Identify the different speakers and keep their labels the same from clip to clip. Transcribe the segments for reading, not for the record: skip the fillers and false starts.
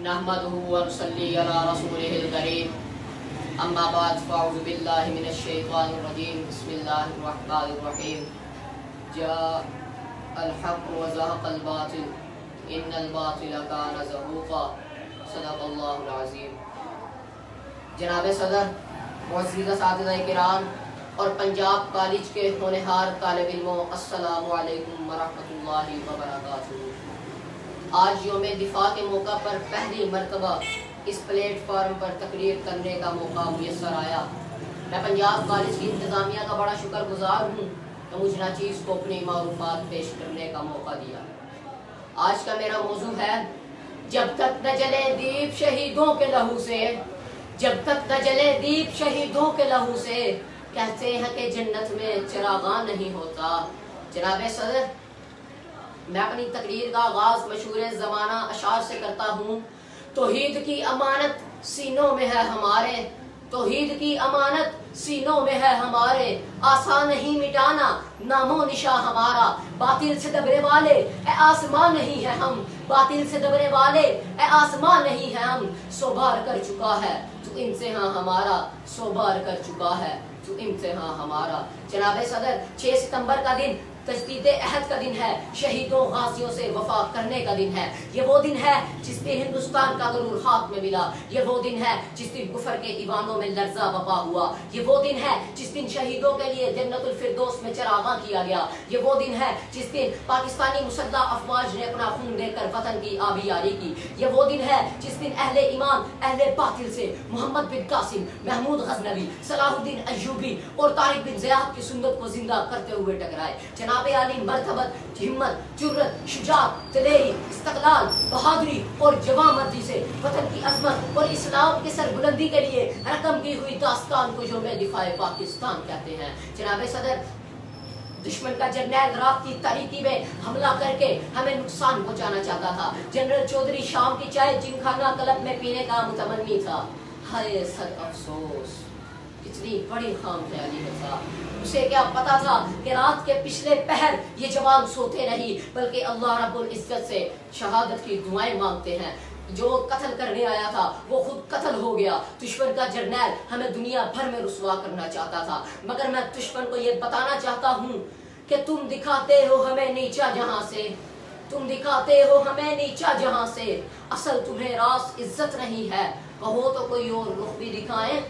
Speaker 1: नहमदुहु व नसल्ली अला रसूलिहिल करीम अम्मा बाद फ़अऊज़ु बिल्लाहि मिनश शैतानिर रजीम बिस्मिल्लाहिर रहमानिर रहीम जाअल हक़्क़ु व ज़हक़ल बातिल इन्नल बातिला काना ज़हूक़ा सदक़ल्लाहुल अज़ीम। जनाब सदर, मुअज़्ज़िज़ असातिज़ाए किराम और पंजाब कॉलेज के होनहार तालिब इल्मों, अस्सलामु अलैकुम व रहमतुल्लाहि व बरकातुहू। आज यौम दिफा के मौका पर पहली मरतबा इस प्लेटफार्म पर तकरीर करने का मौका मुयस्सर आया। मैं पंजाब कॉलेज की इंतज़ामिया का बड़ा शुक्रगुजार हूँ कि मुझे नाचीज़ को अपनी मारूफात पेश करने का मौका दिया। आज का मेरा मौजू है, जब तक न जले दीप शहीदों के लहू से, जब तक न जले दीप शहीदों के लहू से, कहते हैं कि जन्नत में चिरागा नहीं होता। जनाब सदर, मैं अपनी तकरीर का आगाज मशहूर ज़माना अशार से करता हूँ। तौहीद की अमानत सीनों में है हमारे, तौहीद की अमानत सीनों में है हमारे, आसान नहीं मिटाना नामो निशा हमारा। बातिल से दबने वाले ए आसमान नहीं है हम, बातिल से दबने वाले ए आसमान नहीं है हम। सौ बार कर चुका है तू इम्तिहान हमारा, सौ बार कर चुका है तू इम्तिहान हमारा। जनाब सदर, 6 सितंबर का दिन तजदीद अहद का दिन है, शहीदों गाजियों से वफा करने का दिन है। ये वो दिन है जिस दिन हिंदुस्तान का गरूर हाथ में मिला। ये वो दिन है जिस दिन कुफर के ईवानों में लर्जा वफा हुआ। ये वो दिन है जिस दिन शहीदों के लिए जन्नतुल फिरदौस में चरागा किया गया। ये वो दिन है जिस दिन पाकिस्तानी मुसल्लह अफवाज ने अपना खून देकर वतन की आबियारी की। ये वो दिन है जिस दिन अहले ईमान अहले बातिल से मोहम्मद बिन कासिम, महमूद गजनवी, सलाहुद्दीन अय्यूबी और तारिक बिन ज़ियाद की सुन्नत को जिंदा करते हुए टकराए। जनाब आली मर्तबत, हिम्मत, जुर्रत, शुजाअत, तलेही, इस्तक़लाल, बहादुरी और जवामर्दी से वतन की अज़मत और इस्लाम की सरबुलंदी के लिए रकम की हुई दास्तान को यौम दिफाए पाकिस्तान कहते हैं। जनाब सदर, दुश्मन का जर्नैल रात की तारीकी में हमला करके हमें नुकसान पहुंचाना चाहता था। जनरल चौधरी शाम की चाय जिमखाना क्लब में पीने का मुतमन्नी था। हाय सद अफसोस, कितनी बड़ी खामख्याली है साहब। उसे क्या पता था कि रात के पिछले पहर ये जवान सोते नहीं, बल्कि अल्लाह रब्बुल इज्जत से शहादत की दुआएं मांगते हैं। जो कत्ल करने आया था वो खुद कत्ल हो गया। दुश्मन का जर्नैल हमें दुनिया भर में रुसवा करना चाहता था, मगर मैं दुश्मन को ये बताना चाहता हूँ कि तुम दिखाते हो हमें नीचा जहां से, तुम दिखाते हो हमें नीचा जहां से, असल तुम्हें रास इज्जत नहीं है। कहो तो कोई और रुख भी दिखाएं,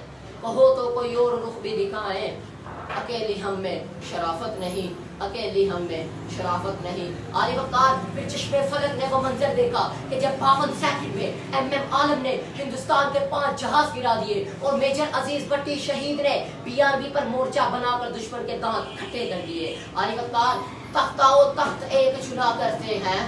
Speaker 1: कहो तो कोई और रुख भी दिखाएं। अकेली हम में शराफत नहीं, अकेली हम में शराफत नहीं। आली वक़ार फिर चश्मे फलक ने वो मंजर देखा कि जब 52 सेकंड में एमएम आलम ने हिंदुस्तान के 5 जहाज गिरा दिए और मेजर अजीज भट्टी शहीद ने बीआरबी पर मोर्चा बनाकर दुश्मन के दांत खट्टे कर दिए। आली वक़ार, तख्ताओ तख्त एक चुना करते हैं,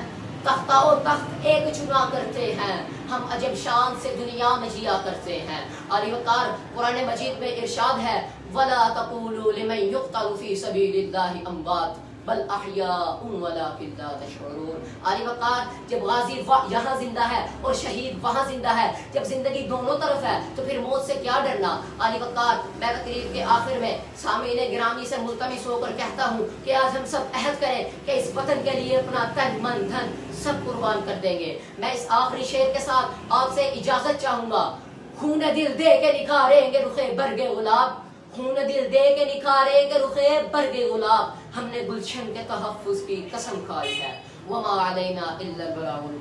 Speaker 1: तख्ताओ तख्त एक चुना करते हैं, हम अजब शान से दुनिया में जिया करते हैं। आली वक़ार, कुरान मजीद में इरशाद है, वला तक़ूलू लिमन युक़तलु फ़ी सबीलिल्लाहि अम्वात बल अहयाउन वलाकिन ला तशऊरून। आली वक़ार, जब गाजी यहाँ जिंदा है और शहीद वहाँ जिंदा है, जब जिंदगी दोनों तरफ है तो फिर मौत से क्या डरना। आली वक़ार, मैं तकरीर के आखिर में सामीने गिरामी से मुल्तमिस होकर कहता हूँ कि आज हम सब अहद करें कि इस वतन के लिए अपना तन मन धन सब कुर्बान कर देंगे। मैं इस आखिरी शेर के साथ आपसे इजाजत चाहूंगा। खून दिल दे के निखारेंगे रुखे बरगे गुलाब, खून दिल दे के निखारेंगे रुखे बरगे गुलाब, हमने गुलशन के तहफ़्फ़ुज़ की कसम खाई है। वमा अलैना इल्लल बलागुल।